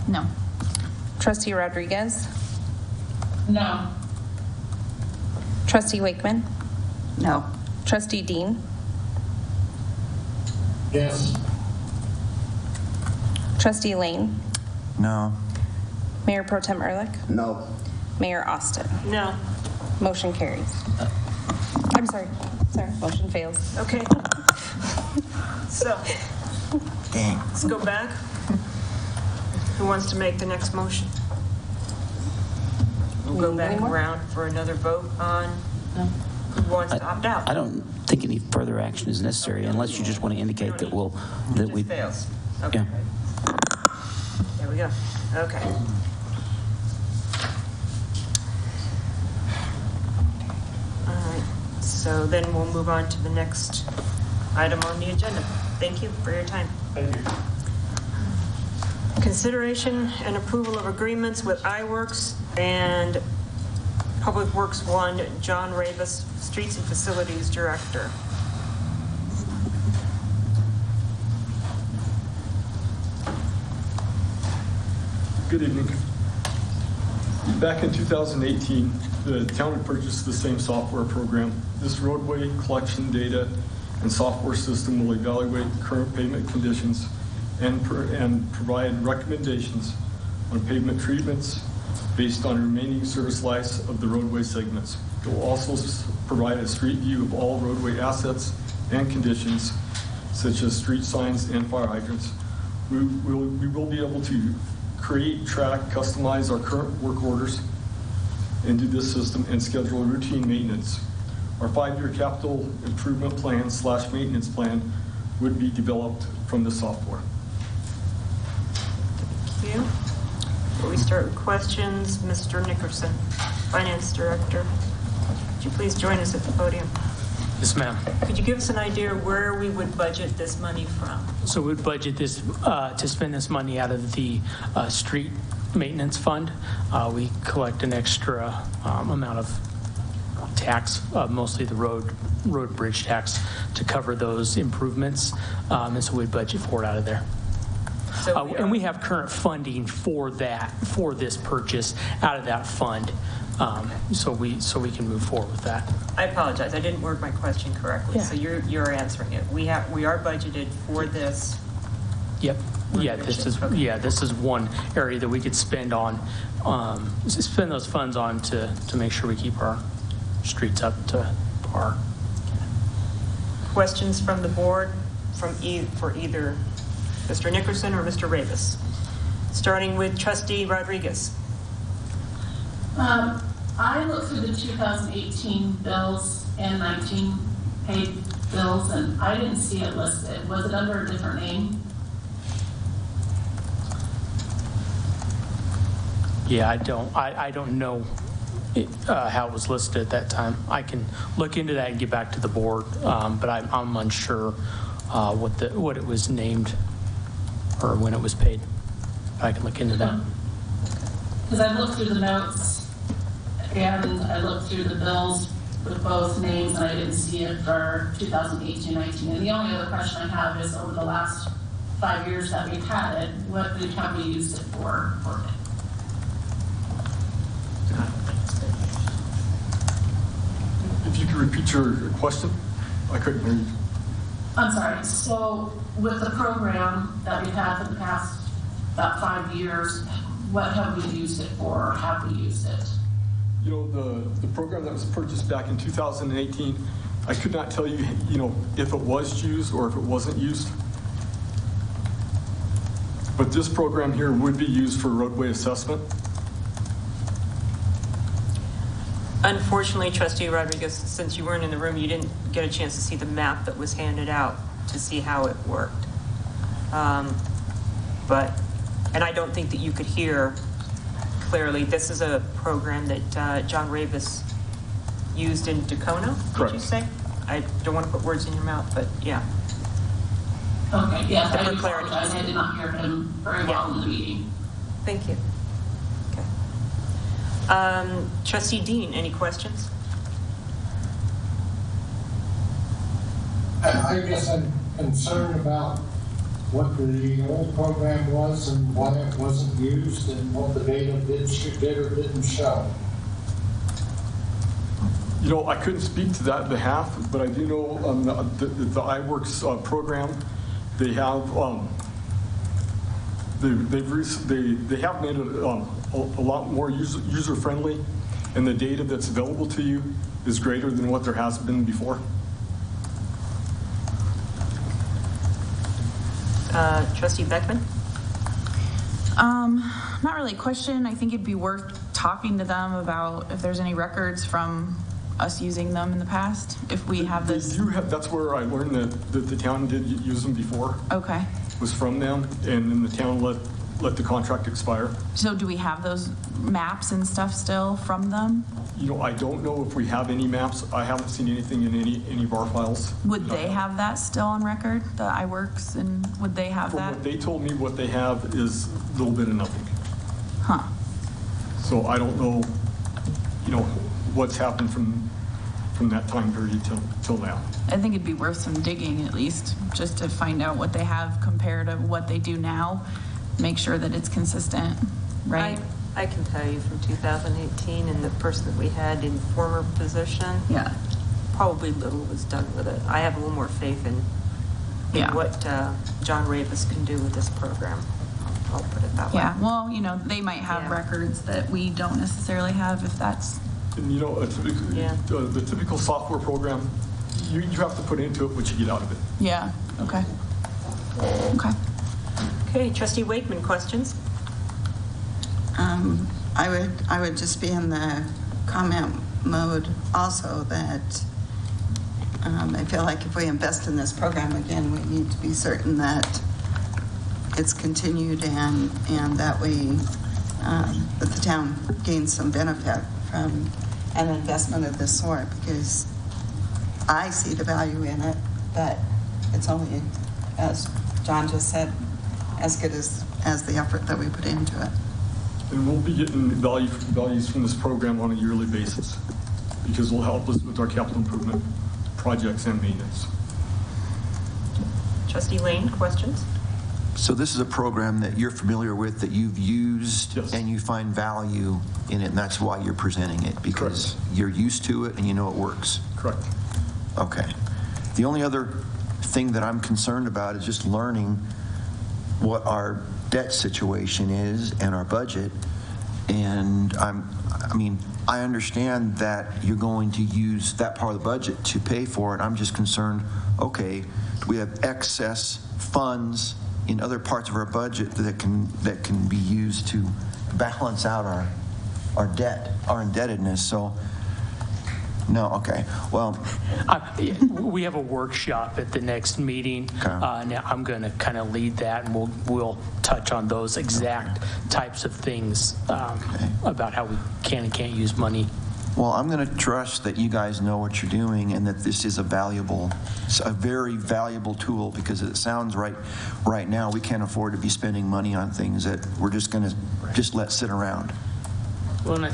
No. Trustee Rodriguez? No. Trustee Wakeman? No. Trustee Dean? Yes. Trustee Lane? No. Mayor Pro Tem Ehrlich? No. Mayor Austin? No. Motion carries. I'm sorry. Motion fails. Okay. So, Dang. let's go back. Who wants to make the next motion? We'll go back around for another vote on who wants to opt out. I don't think any further action is necessary unless you just want to indicate that It just fails. Okay. Yeah. There we go. Okay. All right. So then we'll move on to the next item on the agenda. Thank you for your time. Thank you. Consideration and approval of agreements with iWorks and Public Works 1, John Ravis, Streets and Facilities Director. Good evening. Back in 2018, the town had purchased the same software program. This roadway collection data and software system will evaluate current pavement conditions and provide recommendations on pavement treatments based on remaining service lives of the roadway segments. It will also provide a street view of all roadway assets and conditions, such as street signs and fire hydrants. We will be able to create, track, customize our current work orders into this system and schedule routine maintenance. Our 5-year capital improvement plan / maintenance plan would be developed from the software. Thank you. Before we start with questions, Mr. Nickerson, Finance Director, would you please join us at the podium? Yes, ma'am. Could you give us an idea where we would budget this money from? So we'd budget this to spend this money out of the street maintenance fund. We collect an extra amount of tax, mostly the road bridge tax, to cover those improvements, and so we'd budget for it out of there. So and we have current funding for this purchase out of that fund, so we can move forward with that. I apologize, I didn't word my question correctly. Yeah. So you're answering it. We are budgeted for this. Yep. Yeah, this is one area that we could spend on, spend those funds on to make sure we keep our streets up to par. Questions from the board for either Mr. Nickerson or Mr. Ravis? Starting with Trustee Rodriguez. I looked through the 2018 bills and 19 paid bills, and I didn't see it listed. Was it under a different name? Yeah, I don't know how it was listed at that time. I can look into that and get back to the board, but I'm unsure what it was named or when it was paid. I can look into that. Because I looked through the notes and I looked through the bills with both names, and I didn't see it for 2018-19. And the only other question I have is, over the last 5 years that we've had it, what have we used it for? If you could repeat your question, I couldn't hear you. I'm sorry. So with the program that we've had for the past about 5 years, what have we used it for, or have we used it? You know, the program that was purchased back in 2018, I could not tell you, if it was used or if it wasn't used. But this program here would be used for roadway assessment. Unfortunately, Trustee Rodriguez, since you weren't in the room, you didn't get a chance to see the map that was handed out to see how it worked. But and I don't think that you could hear clearly, this is a program that John Ravis used in Tacona, did Correct. you say? I don't want to put words in your mouth, but yeah. Okay, yes, I For do clarity. apologize. I did not hear him very well in the meeting. Thank you. Okay. Trustee Dean, any questions? I guess I'm concerned about what the old program was and why it wasn't used and what the data did or didn't show. You know, I couldn't speak to that behalf, but I do know the iWorks program, they have they have made it a lot more user friendly, and the data that's available to you is greater than what there has been before. Trustee Beckman? Not really a question. I think it'd be worth talking to them about if there's any records from us using them in the past, if we have this. That's where I learned that the town did use them before. Okay. Was from them, and then the town let the contract expire. So do we have those maps and stuff still from them? You know, I don't know if we have any maps. I haven't seen anything in any of our files. Would they have that still on record, the iWorks, and would they have From that? what they told me, what they have is a little bit of nothing. Huh. So I don't know, you know, what's happened from that time period till now. I think it'd be worth some digging at least, just to find out what they have compared to what they do now. Make sure that it's consistent, right? I can tell you from 2018 and the person that we had in former position. Yeah. Probably little was done with it. I have a little more faith in Yeah. what John Ravis can do with this program. I'll put it that way. Yeah, well, you know, they might have records that we don't necessarily have if that's. And you know, the typical software program, you have to put into it what you get out of it. Yeah, okay. Okay. Okay, Trustee Wakeman, questions? I would just be in the comment mode also that I feel like if we invest in this program again, we need to be certain that it's continued and that that the town gains some benefit from an investment of this sort, because I see the value in it, but it's only, as John just said, as good as the effort that we put into it. And we'll be getting values from this program on a yearly basis, because it'll help us with our capital improvement projects and maintenance. Trustee Lane, questions? So this is a program that you're familiar with, that you've used, and you find value in it, and that's why you're presenting it, because you're used to it and you know it works. Correct. Okay. The only other thing that I'm concerned about is just learning what our debt situation is and our budget. And I understand that you're going to use that part of the budget to pay for it. I'm just concerned, okay, do we have excess funds in other parts of our budget that can be used to balance out our debt, our indebtedness? So, no, okay. Well, we have a workshop at the next meeting. Now I'm going to kind of lead that, and we'll touch on those exact types of things about how we can and can't use money. Well, I'm going to trust that you guys know what you're doing and that this is a very valuable tool, because it sounds right now we can't afford to be spending money on things that we're just going to just let sit around. Well, and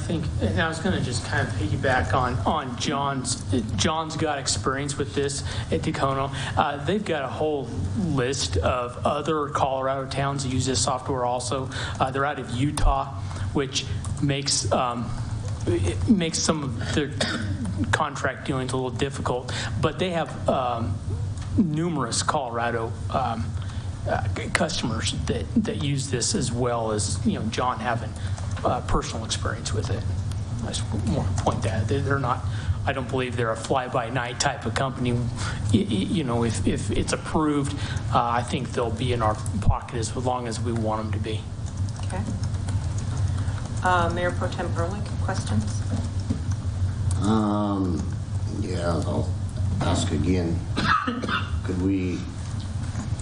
I was going to just kind of piggyback on John's got experience with this at Tacona. They've got a whole list of other Colorado towns that use this software also. They're out of Utah, which makes some of their contract dealings a little difficult. But they have numerous Colorado customers that use this, as well as John having personal experience with it. I just want to point that they're not. I don't believe they're a fly-by-night type of company. If it's approved, I think they'll be in our pocket as long as we want them to be. Okay. Mayor Pro Tem Ehrlich, questions? Yeah, I'll ask again. Could we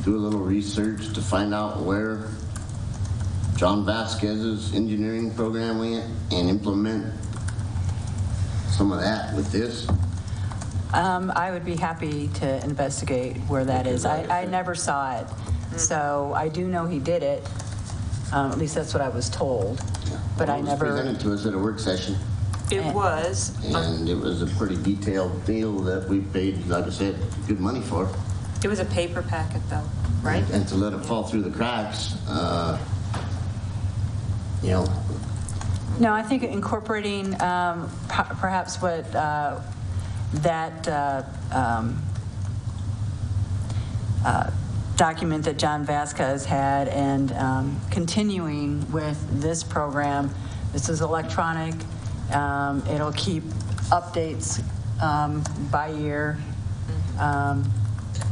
do a little research to find out where John Vasquez's engineering program went and implement some of that with this? I would be happy to investigate where that is. I never saw it, so I do know he did it. At least that's what I was told, but I never. It was presented to us at a work session. It was. And it was a pretty detailed deal that we paid, like I said, good money for. It was a paper packet, though, right? And to let it fall through the cracks, you know. No, I think incorporating perhaps what that document that John Vasquez had and continuing with this program. This is electronic. It'll keep updates by year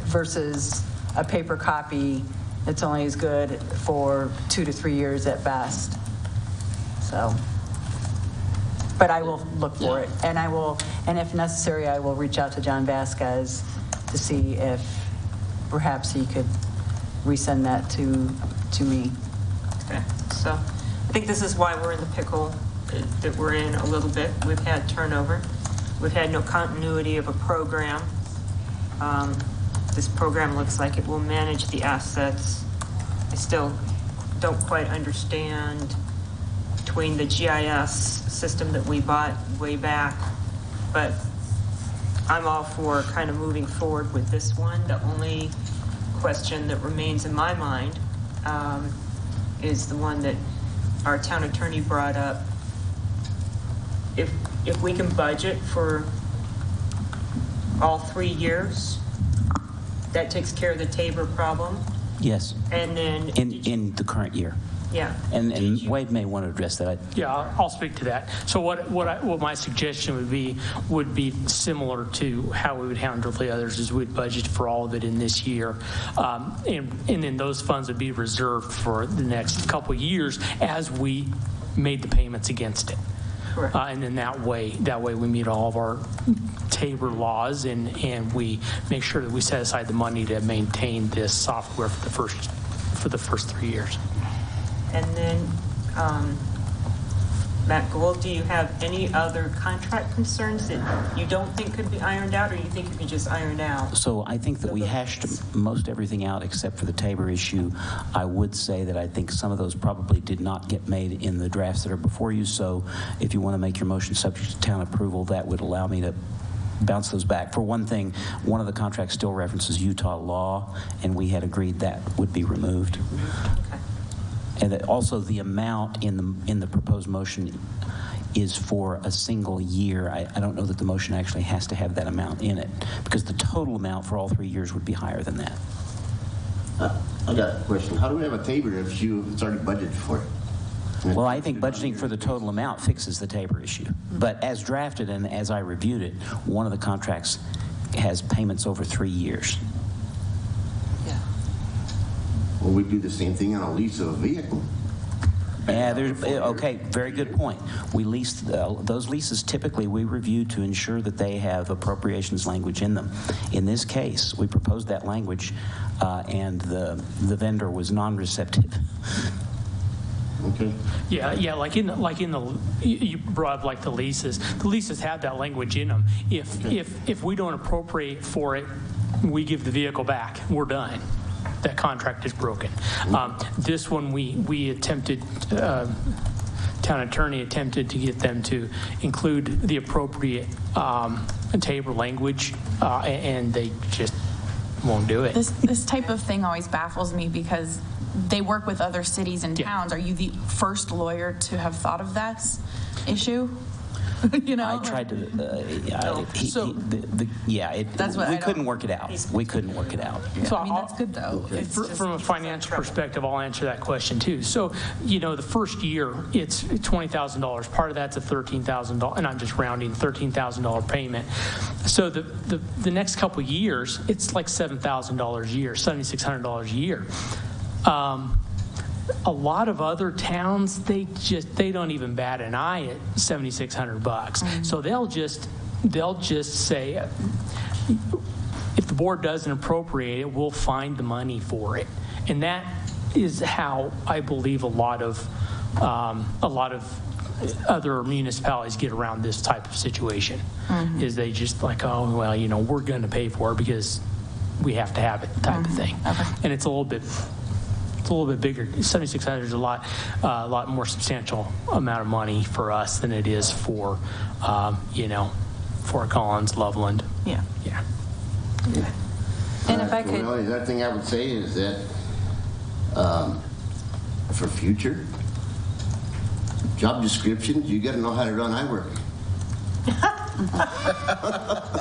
versus a paper copy that's only as good for 2 to 3 years at best. So, but I will look for it, and I will, and if necessary, I will reach out to John Vasquez to see if perhaps he could resend that to me. Okay, so I think this is why we're in the pickle that we're in a little bit. We've had turnover. We've had no continuity of a program. This program looks like it will manage the assets. I still don't quite understand between the GIS system that we bought way back, but I'm all for kind of moving forward with this one. The only question that remains in my mind is the one that our town attorney brought up. If we can budget for all 3 years, that takes care of the Tabor problem. Yes. And then in the current year. Yeah. And Wade may want to address that. Yeah, I'll speak to that. So what my suggestion would be similar to how we would handle the others, is we'd budget for all of it in this year, and then those funds would be reserved for the next couple of years as we made the payments against it. Correct. And then that way we meet all of our Tabor laws, and we make sure that we set aside the money to maintain this software for the first 3 years. And then, Matt Gould, do you have any other contract concerns that you don't think could be ironed out, or you think you can just iron out? So I think that we hashed most everything out except for the Tabor issue. I would say that I think some of those probably did not get made in the drafts that are before you. So if you want to make your motion subject to town approval, that would allow me to bounce those back. For one thing, one of the contracts still references Utah law, and we had agreed that would be removed. Okay. And that also the amount in the proposed motion is for a single year. I don't know that the motion actually has to have that amount in it, because the total amount for all 3 years would be higher than that. I got a question. How do we have a Tabor if it's already budgeted for it? Well, I think budgeting for the total amount fixes the Tabor issue. But as drafted and as I reviewed it, one of the contracts has payments over 3 years. Well, we do the same thing on a lease of a vehicle. Yeah, okay, very good point. We lease, those leases typically we review to ensure that they have appropriations language in them. In this case, we proposed that language and the vendor was non-receptive. Okay. Yeah, like in the you brought up like the leases. The leases have that language in them. If we don't appropriate for it, we give the vehicle back. We're done. That contract is broken. This one we attempted, town attorney attempted to get them to include the appropriate Tabor language, and they just won't do it. This type of thing always baffles me because they work with other cities and towns. Are you the first lawyer to have thought of this issue? You know, I tried to. We couldn't work it out. We couldn't work it out. Yeah. So I mean, that's good though. From a financial perspective, I'll answer that question too. So, the first year it's $20,000. Part of that's a $13,000, and I'm just rounding, $13,000 payment. So the next couple of years, it's like $7,000 a year, $7,600 a year. A lot of other towns, they don't even bat an eye at $7,600. Mm-hmm. So they'll just say, if the board doesn't appropriate it, we'll find the money for it. And that is how I believe a lot of other municipalities get around this type of situation. Is they just like, oh, well, we're going to pay for it because we have to have it type of thing. And it's a little bit bigger. 7,600 is a lot more substantial amount of money for us than it is for, Fort Collins, Loveland. Yeah. And if I could, Well, the other thing I would say is that for future job descriptions, you got to know how to run iWork.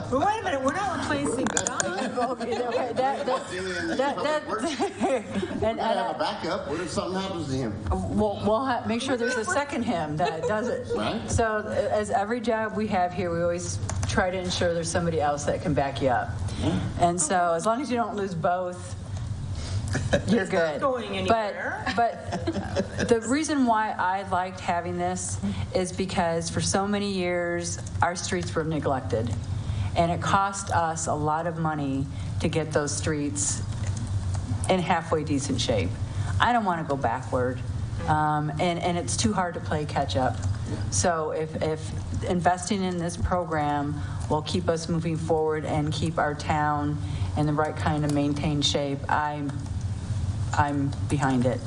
But wait a minute, we're not replacing John. And have a backup. What if something happens to him? we'll make sure there's a second him that does it. Right. So as every job we have here, we always try to ensure there's somebody else that can back you up. And so as long as you don't lose both, you're good. Going anywhere. But the reason why I liked having this is because for so many years, our streets were neglected. And it cost us a lot of money to get those streets in halfway decent shape. I don't want to go backward. And it's too hard to play catch up. So if investing in this program will keep us moving forward and keep our town in the right kind of maintained shape, I'm behind it.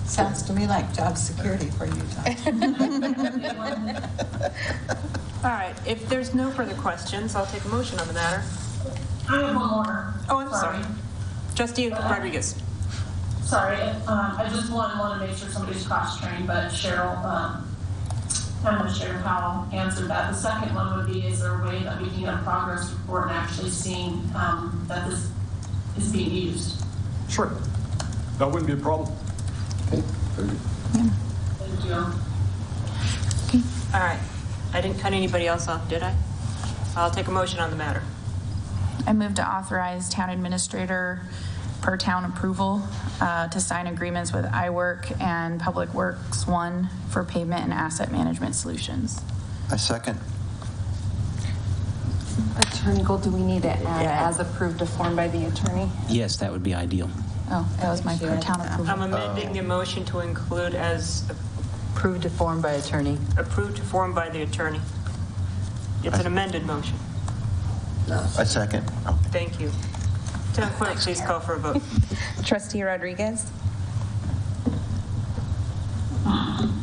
Sounds to me like job security for you, Tom. All right, if there's no further questions, I'll take a motion on the matter. I have one more. Oh, I'm sorry. Trustee Rodriguez. Sorry, I just want to make sure somebody's cross-trained, but Cheryl Powell answered that. The second one would be, is there a way that we can get a progress report and actually seeing that this is being used? Sure. That wouldn't be a problem. Okay. Thank you. All right. I didn't cut anybody else off, did I? I'll take a motion on the matter. I move to authorize town administrator per town approval to sign agreements with iWork and Public Works One for pavement and asset management solutions. I second. Attorney Gold, do we need to add as approved a form by the attorney? Yes, that would be ideal. Oh, that was my per town approval. I'm amending the motion to include as Approved to form by attorney. approved to form by the attorney. It's an amended motion. I second. Thank you. Town clerk, please call for a vote. Trustee Rodriguez?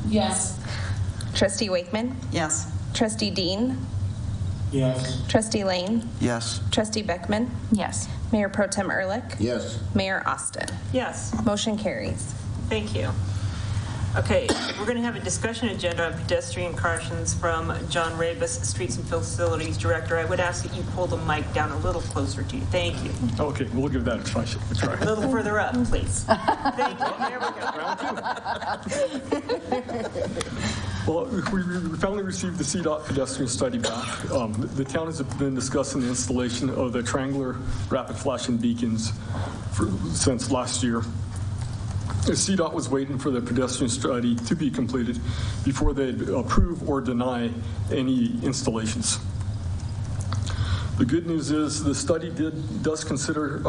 Yes. Trustee Wakeman? Yes. Trustee Dean? Yes. Trustee Lane? Yes. Trustee Beckman? Yes. Mayor Pro Tem Ehrlich? Yes. Mayor Austin? Yes, Motion carries. thank you. Okay, we're going to have a discussion agenda on pedestrian crossings from John Rabus, Streets and Facilities Director. I would ask that you pull the mic down a little closer to you. Thank you. Okay, we'll give that a try. A little further up, please. Thank you. There we go. Well, we finally received the CDOT pedestrian study back. The town has been discussing the installation of the triangular rapid flashing beacons since last year. The CDOT was waiting for the pedestrian study to be completed before they'd approve or deny any installations. The good news is the study does consider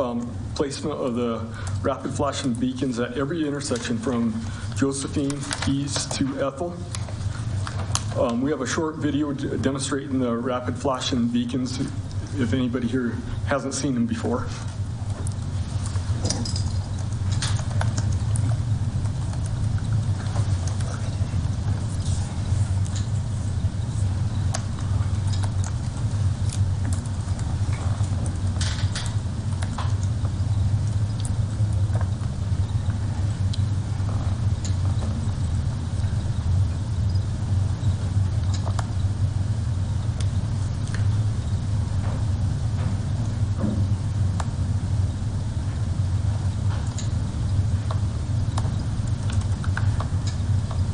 placement of the rapid flashing beacons at every intersection from Josephine east to Ethel. We have a short video demonstrating the rapid flashing beacons if anybody here hasn't seen them before.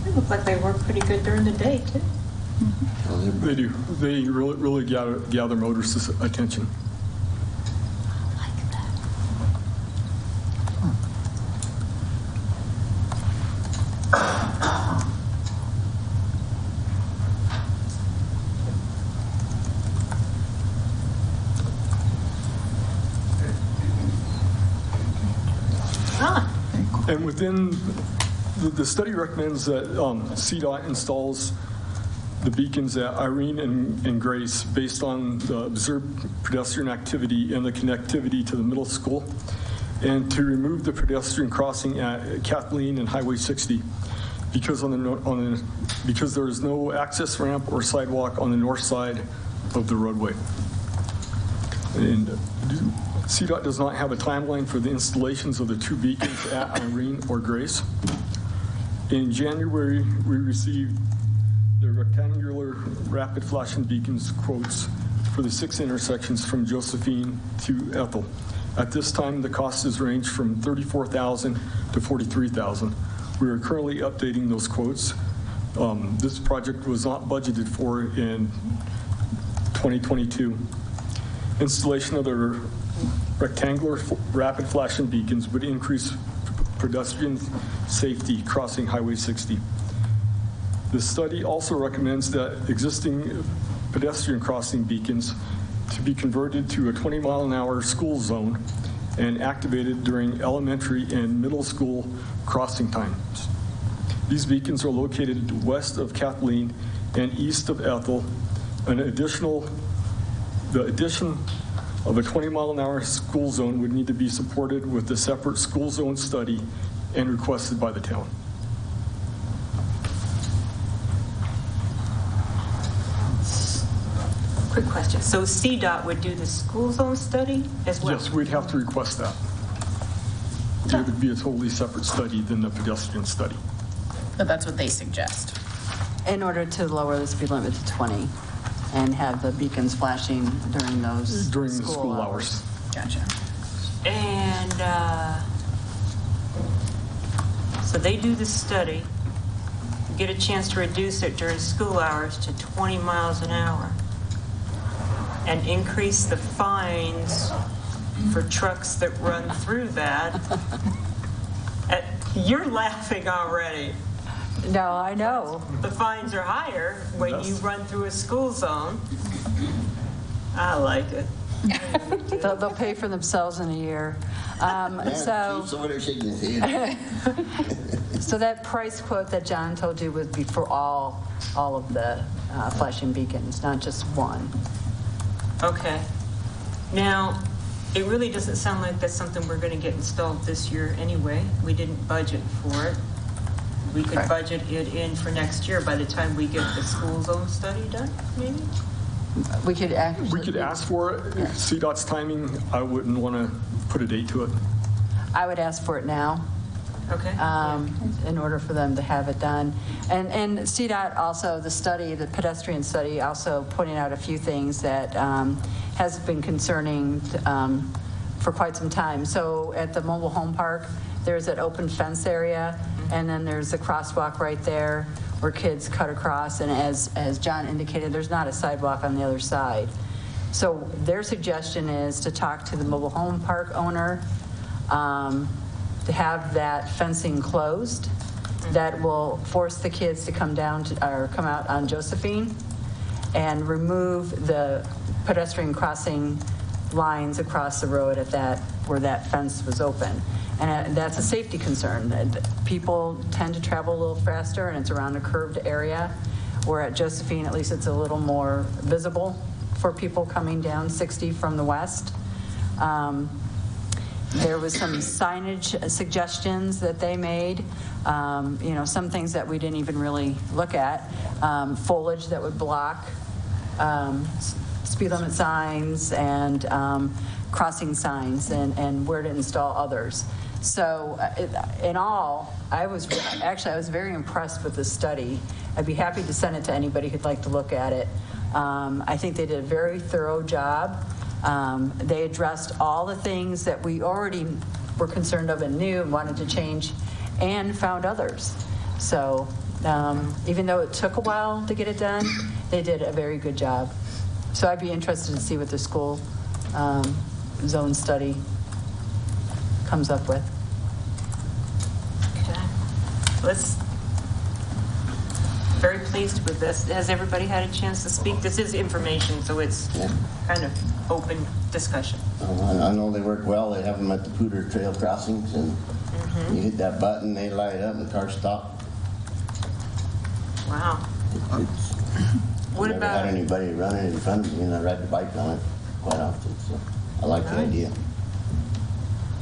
They look like they work pretty good during the day, too. They do. They really gather motorists' attention. And within, the study recommends that CDOT installs the beacons at Irene and Grace based on the observed pedestrian activity and the connectivity to the middle school, and to remove the pedestrian crossing at Kathleen and Highway 60 because because there is no access ramp or sidewalk on the north side of the roadway. And CDOT does not have a timeline for the installations of the 2 beacons at Irene or Grace. In January, we received the rectangular rapid flashing beacons quotes for the 6 intersections from Josephine to Ethel. At this time, the cost has ranged from $34,000 to $43,000. We are currently updating those quotes. This project was not budgeted for in 2022. Installation of the rectangular rapid flashing beacons would increase pedestrian safety crossing Highway 60. The study also recommends that existing pedestrian crossing beacons to be converted to a 20-mile-an-hour school zone and activated during elementary and middle school crossing times. These beacons are located west of Kathleen and east of Ethel. The addition of a 20-mile-an-hour school zone would need to be supported with a separate school zone study and requested by the town. Quick question. So CDOT would do the school zone study as well? Yes, we'd have to request that. It would be a totally separate study than the pedestrian study. But that's what they suggest. In order to lower the speed limit to 20 and have the beacons flashing during those during the school hours. Gotcha. And so they do the study, get a chance to reduce it during school hours to 20 miles an hour, and increase the fines for trucks that run through that. You're laughing already. No, I know. The fines are higher when you run through a school zone. I like it. They'll pay for themselves in a year. Chief's over there shaking his head. So that price quote that John told you would be for all of the flashing beacons, not just one. Okay. Now, it really doesn't sound like that's something we're going to get installed this year anyway. We didn't budget for it. We could budget it in for next year by the time we get the school zone study done, maybe? We could ask for it. CDOT's timing, I wouldn't want to put a date to it. I would ask for it now. Okay. In order for them to have it done. And CDOT also, the pedestrian study, also pointing out a few things that has been concerning for quite some time. So at the mobile home park, there's that open fence area, and then there's a crosswalk right there where kids cut across, and as John indicated, there's not a sidewalk on the other side. So their suggestion is to talk to the mobile home park owner, to have that fencing closed. That will force the kids to come out on Josephine and remove the pedestrian crossing lines across the road where that fence was open. And that's a safety concern. People tend to travel a little faster, and it's around a curved area, where at Josephine, at least it's a little more visible for people coming down 60 from the west. There was some signage suggestions that they made, some things that we didn't even really look at. Foliage that would block speed limit signs and crossing signs, and where to install others. So in all, I was very impressed with this study. I'd be happy to send it to anybody who'd like to look at it. I think they did a very thorough job. They addressed all the things that we already were concerned of and knew and wanted to change, and found others. So even though it took a while to get it done, they did a very good job. So I'd be interested to see what the school zone study comes up with. Okay. Very pleased with this. Has everybody had a chance to speak? This is information, so it's kind of open discussion. I know they work well. They have them at the Pooter Trail crossings, and you hit that button, they light up, and the cars stop. Wow. What I've never about- had anybody running in front of me, and I ride the bike on it quite often, so I like the idea.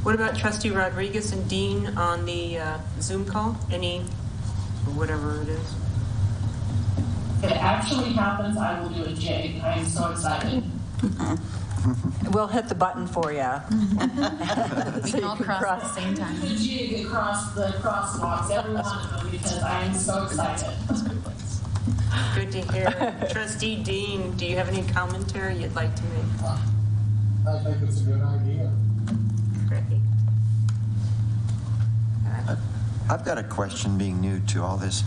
What about Trustee Rodriguez and Dean on the Zoom call? Any, or whatever it is? If it actually happens, I will do a jig. I am so excited. We'll hit the button for you. We can all cross at the same time. The jig across the crosswalks, every one of them, because I am so excited. Good to hear. Trustee Dean, do you have any commentary you'd like to make? I think it's a good idea. Great. I've got a question being new to all this.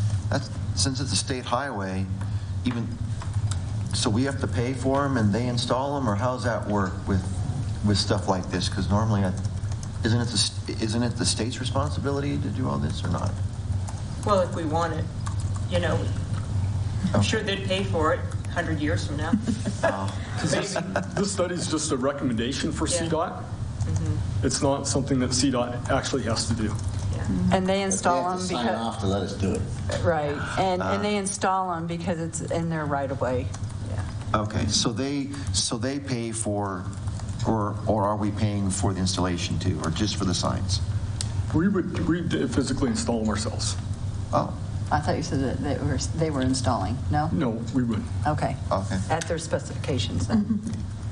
Since it's a state highway, so we have to pay for them and they install them, or how's that work with stuff like this? Because normally, isn't it the state's responsibility to do all this or not? Well, if we want it, I'm sure they'd pay for it 100 years from now. This study is just a recommendation for Yeah. CDOT. It's not something that CDOT actually has to do. And they They install have to them sign because, off to let us do it. right, and they install them because it's in their right of way. Okay, so they pay for, or are we paying for the installation too, or just for the signs? We physically install them ourselves. Oh, I thought you said that they were installing, no? No, we would. Okay. okay. At their specifications then.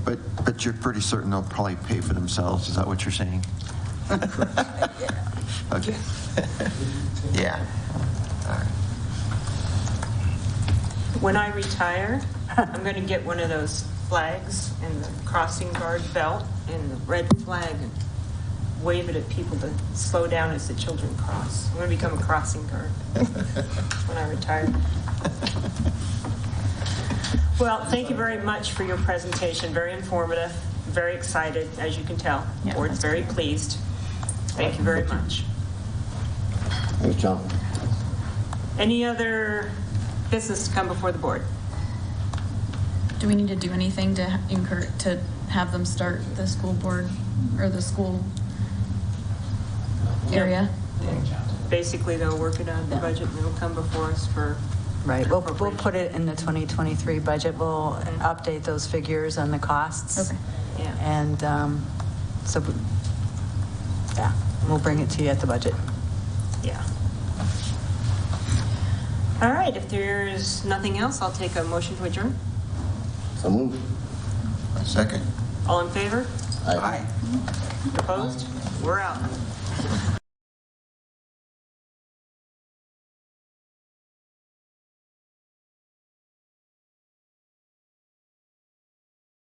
But you're pretty certain they'll probably pay for themselves, is that what you're saying? Okay. Yeah. All right. When I retire, I'm going to get one of those flags and the crossing guard belt and the red flag and wave it at people to slow down as the children cross. I'm going to become a crossing guard when I retire. Well, thank you very much for your presentation. Very informative, very excited, as you can tell. Yeah, Board's that's very pleased. Thank you very much. Thanks, John. Any other business to come before the board? Do we need to do anything to have them start the school board or the school area? Basically, they'll work it out in the budget and it'll come before us for. Right, we'll put it in the 2023 budget. We'll update those figures on the costs. Okay. Yeah. And we'll bring it to you at the budget. Yeah. All right, if there's nothing else, I'll take a motion to adjourn. So move. Second. All in favor? Aye. Opposed? We're out.